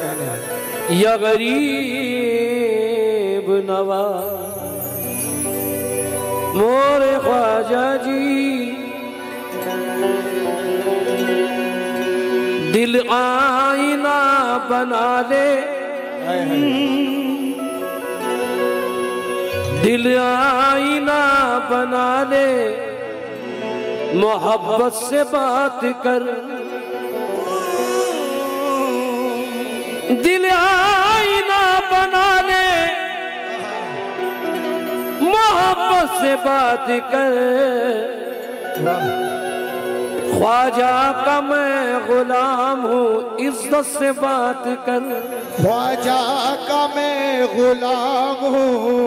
या गरीब नवाज मोरे ख्वाजा जी, दिल आईना बना ले, दिल आईना बना ले, मोहब्बत से बात कर, दिल आईना बना ले, मोहब्बत से बात कर, ख्वाजा का मैं गुलाम हूँ, इज्जत से बात कर, ख्वाजा का मैं गुलाम हूँ,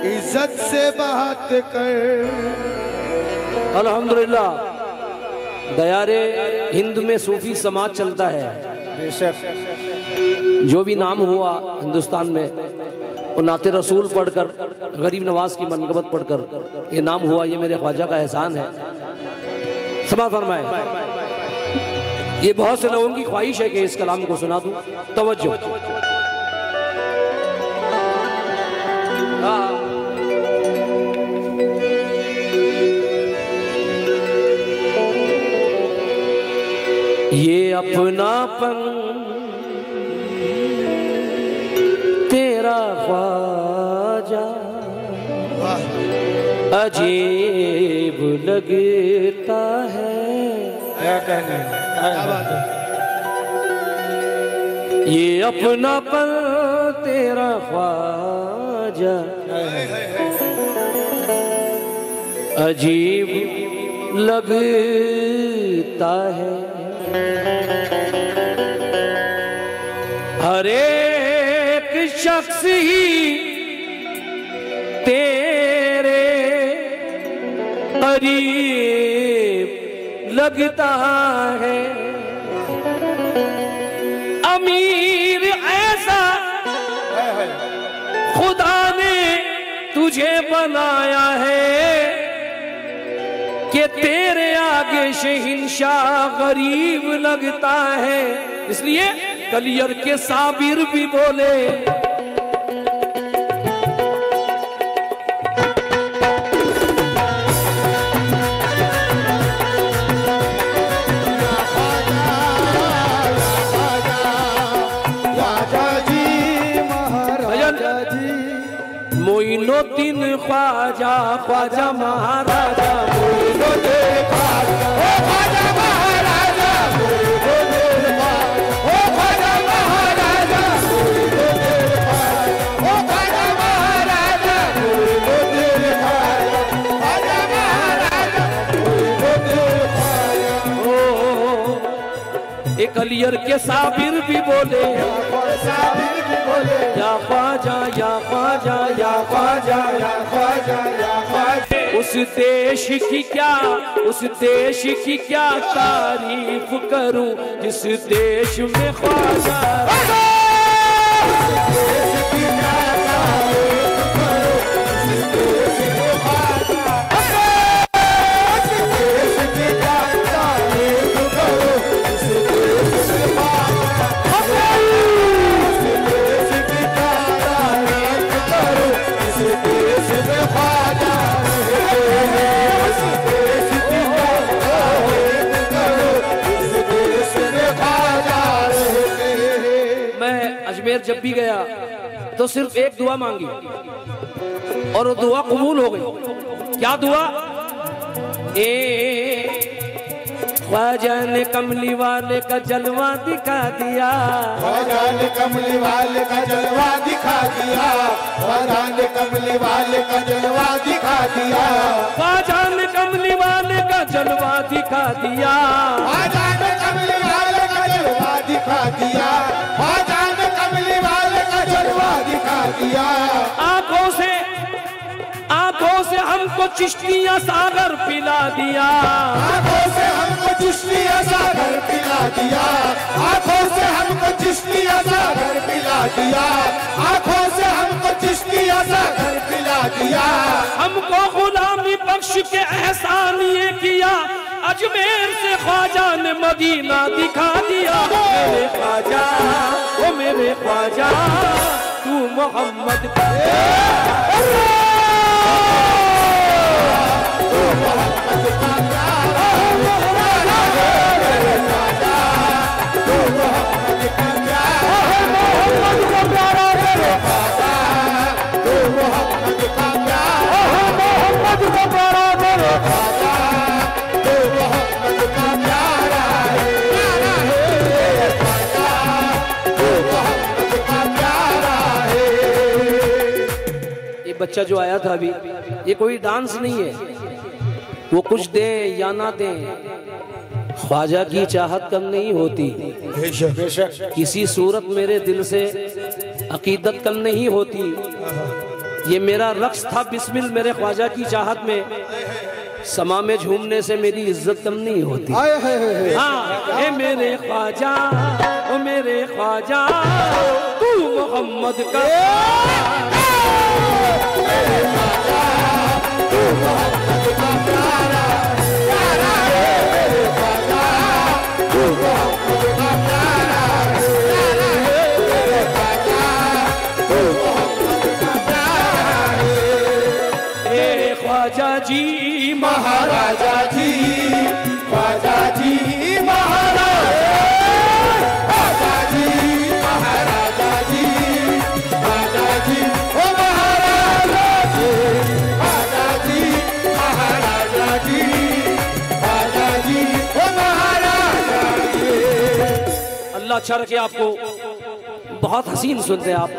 इज्जत से बात कर। अल्हम्दुलिल्लाह दयारे हिंद में सूफी समाज चलता है। जो भी नाम हुआ हिंदुस्तान में वो नाते रसूल पढ़कर, गरीब नवाज की मनक़बत पढ़कर ये नाम हुआ, ये मेरे ख्वाजा का एहसान है। समा फरमाए। ये बहुत से लोगों की ख्वाहिश है कि इस कलाम को सुना दूं। तवज्जो। ये अपनापन तेरा ख्वाजा अजीब लगता है। क्या कहने ये अपनापन तेरा ख्वाजा अजीब लगता है। हर एक शख्स ही तेरे करीब लगता है। अमीर ऐसा खुदा ने तुझे बनाया है कि तेरे आगे शहंशाह गरीब लगता है। इसलिए कलियर के साबिर भी बोले मोइनुद्दीन ख्वाजा ख्वाजा महाराजा, मोइनुद्दीन ख्वाजा महाराजा, मोइनुद्दीन ख्वाजा महाराजा, मोइनुद्दीन ख्वाजा महाराजा, मोइनुद्दीन ख्वाजा महाराजा, मोइनुद्दीन ख्वाजा। एक अलियर के साबिर भी बोले, या ख्वाजा या ख्वाजा या ख्वाजा या ख्वाजा या ख्वाजा। उस देश की क्या, उस देश की क्या तारीफ करूं जिस देश में ख्वाजा। जब भी गया तो सिर्फ एक दुआ मांगी और वो दुआ कबूल हो गई। क्या दुआ? ख्वाजा ने कमली वाले का जलवा दिखा दिया, ख्वाजा ने कमली वाले का जलवा दिखा दिया, ख्वाजा ने कमली वाले का जलवा दिखा दिया, ख्वाजा ने कमली वाले का जलवा दिखा दिया, ख्वाजा ने कमली वाले का जलवा दिखा दिया, ख्वाजा ने कमली वाले का जलवा दिखा दिया। आंखों से हमको चिश्तिया सागर पिला दिया, आंखों से हमको चिश्तिया सागर पिला दिया, आंखों से हमको चिश्तिया सागर पिला दिया, आंखों से हमको चिश्तिया सागर पिला दिया। हमको गुलामी बख्श के एहसान ये किया, अजमेर से ख्वाजा ने मदीना दिखा दिया। मेरे ख्वाजा, ओ मेरे ख्वाजा तू मोहम्मद का बच्चा जो आया था अभी, ये कोई डांस नहीं है, वो कुछ दें या ना दें, ख्वाजा की चाहत कम नहीं होती। बेशक किसी सूरत मेरे दिल से अकीदत कम नहीं होती। ये मेरा रक्स था बिस्मिल मेरे ख्वाजा की चाहत में, समा में झूमने से मेरी इज्जत कम नहीं होती। हाँ ए मेरे ख्वाजा, ओ मेरे ख्वाजा तू मोहम्मद का ख्वाजा जी महाराजा जी, ख्वाजा जी महाराजा, ख्वाजा जी महाराजा जी, ख्वाजा जी ओ महाराजा जी, ख्वाजा जी महाराजा जी, ख्वाजा जी ओ महाराजा जी। अल्लाह अच्छा रखे आपको, बहुत हसीन सुनते हैं आप।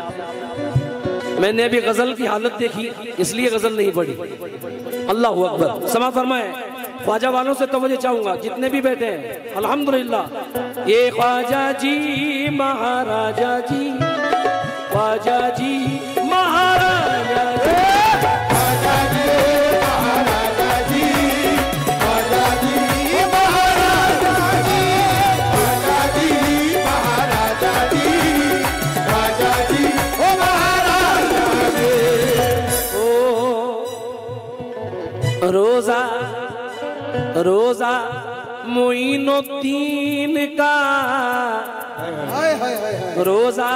मैंने अभी गजल की हालत देखी इसलिए गजल नहीं पढ़ी। अल्लाह अकबर। समा फरमाए, ख्वाजा वालों से तवज्जो चाहूंगा जितने भी बैठे हैं, अल्हम्दुलिल्लाह। ये ख्वाजा जी महाराजा जी, ख्वाजा जी महाराजा जी, ख्वाजा जी महाराजा जी, ख्वाजा जी महाराजा जी, ख्वाजा जी महाराजा जी, ख्वाजा जी ओ महाराजा जी। ओ रोजा रोजा मोइनुद्दीन का, रोजा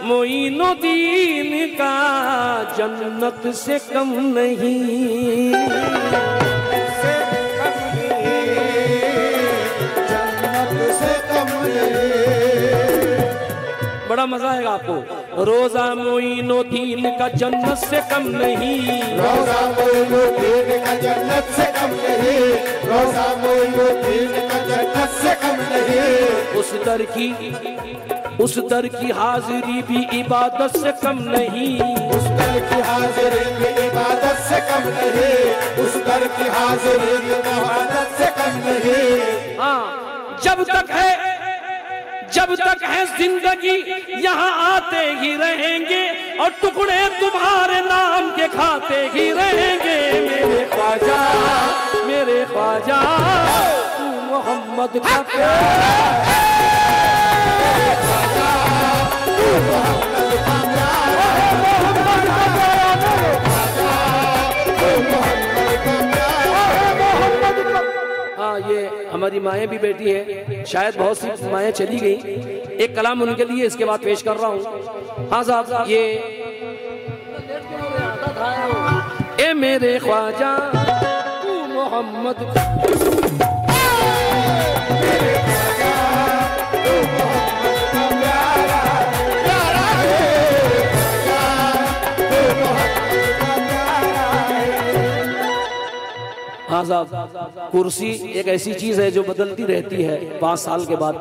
मोइनुद्दीन का जन्नत से कम नहीं, जन्नत से कम नहीं। बड़ा मजा आएगा आपको। रोजा मोइनुद्दीन का जन्नत से कम नहीं, रोजा मोइनुद्दीन का जन्नत से कम नहीं, रोजा मोइनुद्दीन का जन्नत से कम नहीं। उस दर की हाजिरी भी इबादत से कम नहीं, उस दर की हाजिरी भी इबादत से कम नहीं, उस दर की हाजिरी भी इबादत से कम नहीं। हाँ जब तक है जिंदगी यहाँ आते ही रहेंगे और टुकड़े तुम्हारे नाम के खाते ही रहेंगे। मेरे ख्वाजा तू मोहम्मद का प्यारा, हाँ ये हमारी माएँ भी बैठी है, शायद बहुत सी माएँ चली गई। एक कलाम उनके लिए इसके बाद पेश कर रहा हूँ। हाँ साहब, ये ए मेरे ख्वाजा तू मोहम्मद, हाँ साहब, कुर्सी एक ऐसी चीज है जो बदलती रहती है 5 साल के बाद,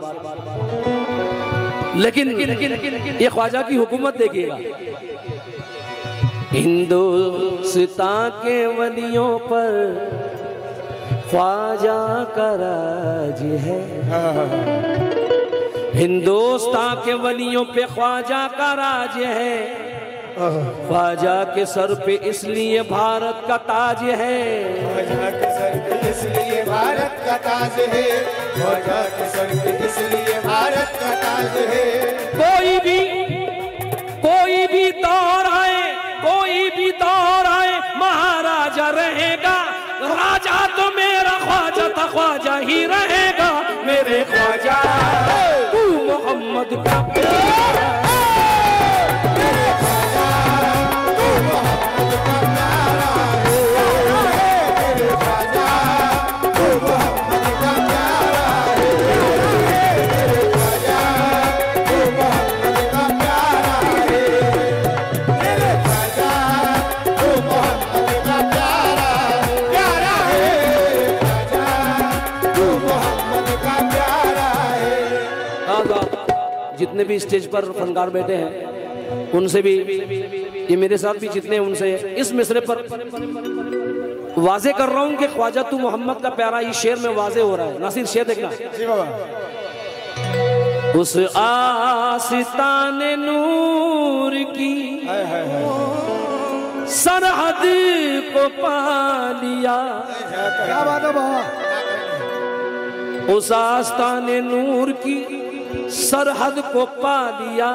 लेकिन ये ख्वाजा की हुकूमत देखिएगा। हिंदुस्तान के वलियों पर ख्वाजा का राज है, हिंदुस्तान के वलियों पे ख्वाजा का राज है, ख्वाजा के सर पे इसलिए भारत का ताज है, ख्वाजा के सर पे इसलिए भारत का ताज है, ख्वाजा के सर पे इसलिए भारत का ताज है। कोई भी दौर आए महाराजा रहेगा, राजा तो मेरा ख्वाजा था, ख्वाजा ही रहेगा। मेरे ख्वाजा तू मोहम्मद का प्यारा, जितने भी स्टेज पर फनकार बैठे हैं उनसे भी, ये मेरे साथ भी जितने, उनसे इस मिसरे पर वाजे कर रहा हूं कि ख्वाजा तू मोहम्मद का प्यारा, इस शेर में वाजे हो रहा है। नासिर शेर देखना। जी बाबा। उस आस्ताने नूर की सरहद को पा लिया। क्या बात है बाबा। उस आस्ताने नूर की सरहद को पा लिया,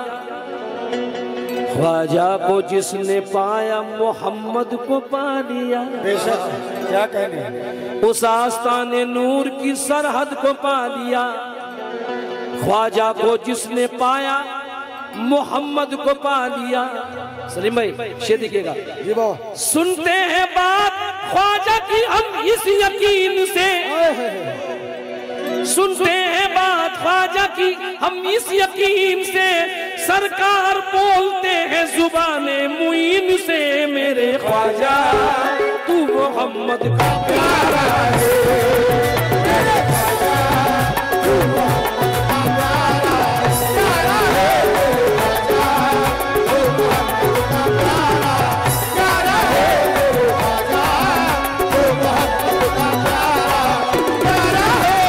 ख्वाजा को जिसने पाया मोहम्मद को पा लिया। बेशक, क्या कहने। उस आस्ताने नूर की सरहद को पा लिया, ख्वाजा को जिसने पाया मोहम्मद को पा लिया। सलीम भाई शेर देखिएगा। जी बाबा। सुनते हैं बात ख्वाजा की हम इस यकीन से, सुनते हैं बात ख्वाजा की हम इस यकीन से, सरकार बोलते हैं जुबाने मुइन से, मेरे ख्वाजा तू मोहम्मद का प्यारा है। मेरे ख्वाजा तू मोहम्मद का प्यारा है, तू मोहम्मद का प्यारा है, मेरे ख्वाजा तू मोहम्मद का प्यारा है,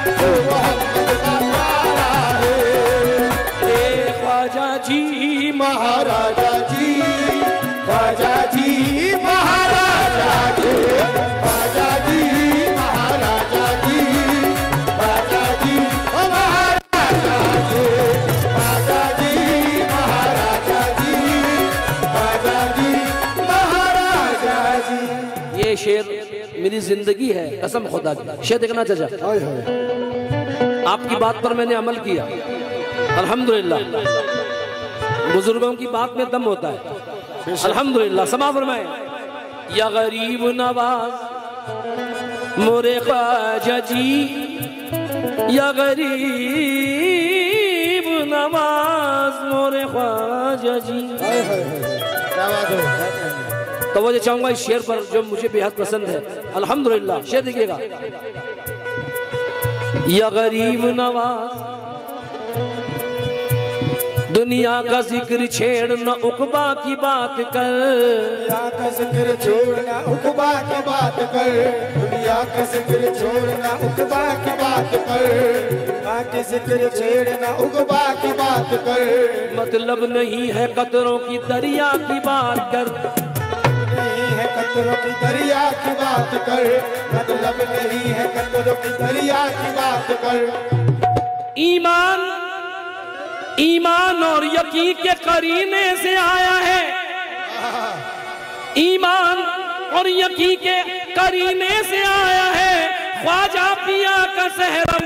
तू मोहम्मद का प्यारा है। ख्वाजा जी महाराजा जी, ख्वाजा जी महाराजा जी, ख्वाजा जी महाराजा जी, ख्वाजा जी महाराजा जी, ख्वाजा जी महाराजा जी, ख्वाजा जी महाराजा जी। ये शेर मेरी जिंदगी है, कसम खुदा की। शेर देखना चाचा। आपकी बात पर मैंने अमल किया अल्हम्दुलिल्लाह। बुजुर्गों की बात में दम होता है अल्हम्दुलिल्लाह। समा फरमाए। या गरीब नवाज मोरे ख्वाजा जी, या गरीब नवाज मोरे ख्वाजा जी। क्या बात है। तो वो चाहूंगा इस शेर पर जो मुझे बेहद पसंद है अल्हम्दुलिल्लाह। शेर देखिएगा। या गरीब नवाज दुनिया का जिक्र छेड़ना उकबा की बात कर, दुनिया का जिक्र छोड़ना उकबा की बात कर, दुनिया का जिक्र छोड़ना उकबा की बात कर, दुनिया के जिक्र छेड़ना उकबा की बात कर। मतलब नहीं है कतरों की दरिया की बात कर, नहीं है कतरों की दरिया की बात कर, मतलब नहीं है कतरों की दरिया की बात कर। ईमान ईमान और यकीन के करीने से आया है, ईमान और यकीन के करीने से आया है। ख्वाजा पिया का सहरा